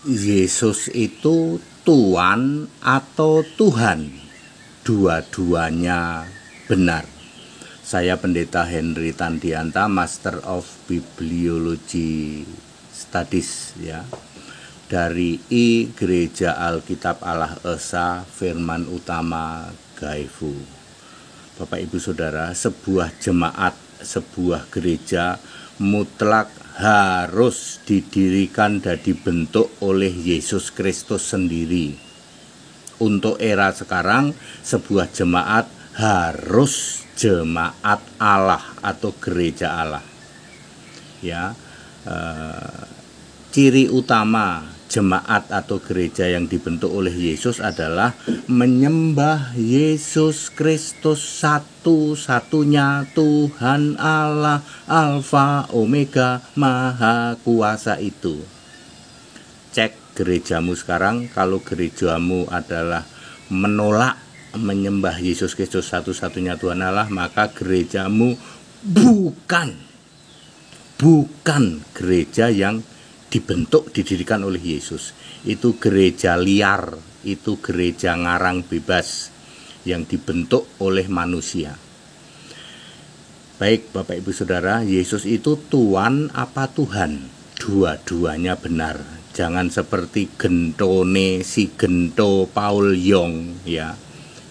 Yesus itu Tuhan atau Tuhan, dua-duanya benar. Saya Pendeta Henry Tandianta, Master of Bibliology Studies ya, dari I Gereja Alkitab Allah Esa Firman Utama Gaifu. Bapak Ibu Saudara, sebuah jemaat, sebuah gereja mutlak harus didirikan dan dibentuk oleh Yesus Kristus sendiri. Untuk era sekarang, sebuah jemaat harus jemaat Allah atau gereja Allah. Ya, ciri utama jemaat atau gereja yang dibentuk oleh Yesus adalah menyembah Yesus Kristus satu-satunya Tuhan Allah, Alfa Omega, Maha Kuasa itu. Cek gerejamu sekarang, kalau gerejamu adalah menolak menyembah Yesus Kristus satu-satunya Tuhan Allah, maka gerejamu bukan gereja yang didirikan oleh Yesus. Itu gereja liar, itu gereja ngarang bebas yang dibentuk oleh manusia. Baik Bapak Ibu Saudara, Yesus itu Tuhan apa Tuhan? Dua-duanya benar. Jangan seperti gentone si gento Paul Yong ya,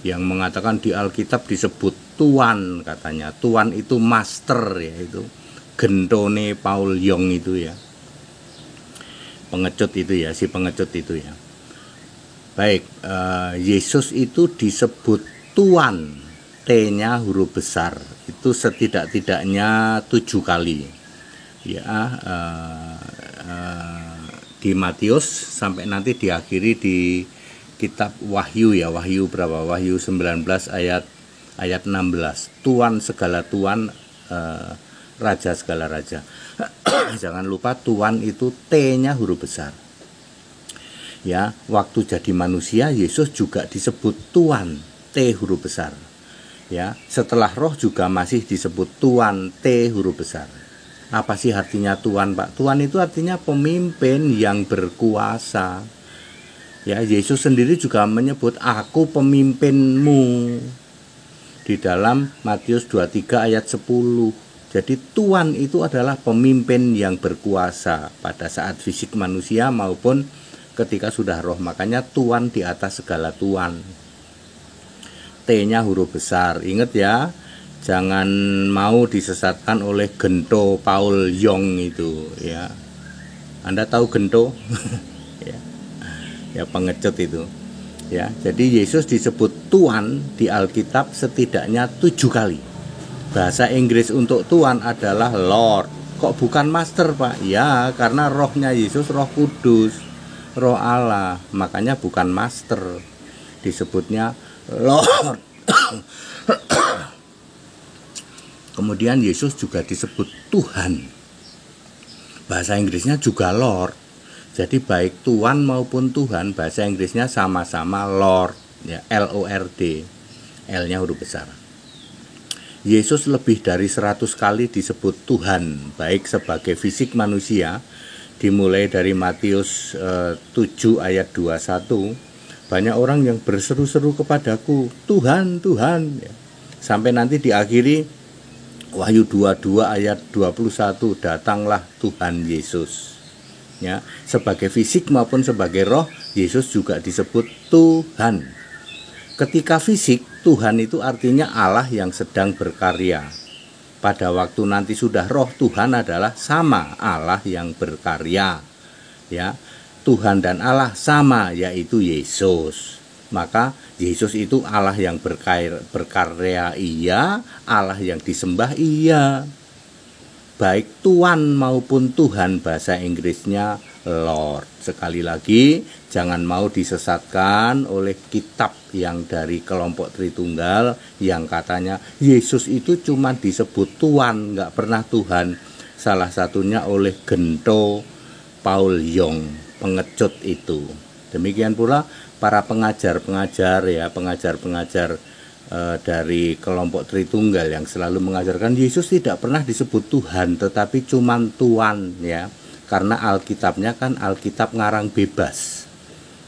yang mengatakan di Alkitab disebut Tuhan, katanya Tuhan itu master ya, itu gentone Paul Yong itu ya, pengecut itu ya, si pengecut itu ya. Baik, Yesus itu disebut Tuhan, T-nya huruf besar, itu setidak-tidaknya 7 kali ya, di Matius, sampai nanti diakhiri di kitab Wahyu ya, Wahyu berapa? Wahyu 19 ayat 16. Tuhan segala Tuhan, Raja segala raja. Jangan lupa Tuhan itu T-nya huruf besar. Ya, waktu jadi manusia Yesus juga disebut Tuhan, T huruf besar. Ya, setelah roh juga masih disebut Tuhan, T huruf besar. Apa sih artinya Tuhan, Pak? Tuhan itu artinya pemimpin yang berkuasa. Ya, Yesus sendiri juga menyebut aku pemimpinmu di dalam Matius 23 ayat 10. Jadi Tuhan itu adalah pemimpin yang berkuasa pada saat fisik manusia maupun ketika sudah roh. Makanya Tuhan di atas segala Tuhan. T-nya huruf besar. Ingat ya, jangan mau disesatkan oleh gento Paul Yong itu ya. Anda tahu gento? ya pengecut itu. Ya, jadi Yesus disebut Tuhan di Alkitab setidaknya 7 kali. Bahasa Inggris untuk Tuhan adalah Lord. Kok bukan Master, Pak? Ya, karena rohnya Yesus Roh Kudus, Roh Allah. Makanya bukan Master, disebutnya Lord. Kemudian Yesus juga disebut Tuhan. Bahasa Inggrisnya juga Lord. Jadi baik Tuhan maupun Tuhan, bahasa Inggrisnya sama-sama Lord, ya, L-O-R-D. L-nya huruf besar. Yesus lebih dari 100 kali disebut Tuhan, baik sebagai fisik manusia, dimulai dari Matius 7 ayat 21. Banyak orang yang berseru-seru kepadaku, Tuhan, Tuhan, sampai nanti diakhiri Wahyu 22 ayat 21, datanglah Tuhan Yesus. Ya, sebagai fisik maupun sebagai roh, Yesus juga disebut Tuhan. Ketika fisik, Tuhan itu artinya Allah yang sedang berkarya. Pada waktu nanti sudah roh, Tuhan adalah sama Allah yang berkarya. Ya, Tuhan dan Allah sama, yaitu Yesus. Maka Yesus itu Allah yang berkarya, iya, Allah yang disembah, iya. Baik Tuhan maupun Tuhan, bahasa Inggrisnya Lord. Sekali lagi, jangan mau disesatkan oleh kitab yang dari kelompok Tritunggal yang katanya Yesus itu cuma disebut Tuhan, nggak pernah Tuhan. Salah satunya oleh gento Paul Yong, pengecut itu. Demikian pula para pengajar-pengajar ya, pengajar-pengajar dari kelompok Tritunggal yang selalu mengajarkan Yesus tidak pernah disebut Tuhan, tetapi cuman Tuhan ya. karena Alkitabnya kan Alkitab ngarang bebas.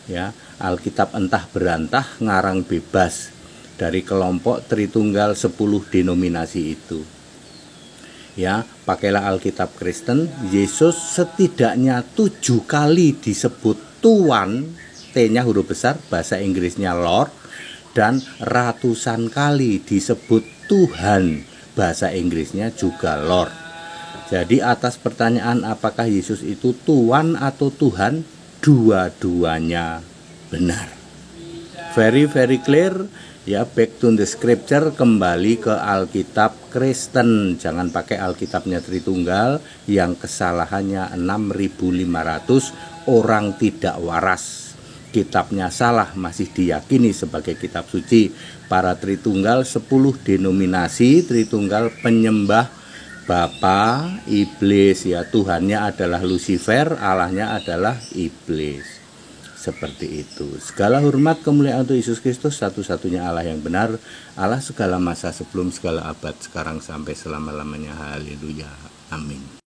Ya, Alkitab entah berantah ngarang bebas dari kelompok Tritunggal 10 denominasi itu. Ya, pakailah Alkitab Kristen. Yesus setidaknya 7 kali disebut Tuan, T-nya huruf besar, bahasa Inggrisnya Lord, dan ratusan kali disebut Tuhan, bahasa Inggrisnya juga Lord. Jadi atas pertanyaan apakah Yesus itu Tuan atau Tuhan, dua-duanya benar. Very clear. Ya, back to the scripture, kembali ke Alkitab Kristen. Jangan pakai Alkitabnya Tritunggal yang kesalahannya 6.500 orang tidak waras. Kitabnya salah, masih diyakini sebagai kitab suci. Para Tritunggal 10 denominasi, Tritunggal penyembah Bapa, iblis, ya, Tuhannya adalah Lucifer, Allahnya adalah iblis. Seperti itu. Segala hormat kemuliaan untuk Yesus Kristus, satu-satunya Allah yang benar, Allah segala masa, sebelum segala abad, sekarang sampai selama-lamanya. Haleluya. Amin.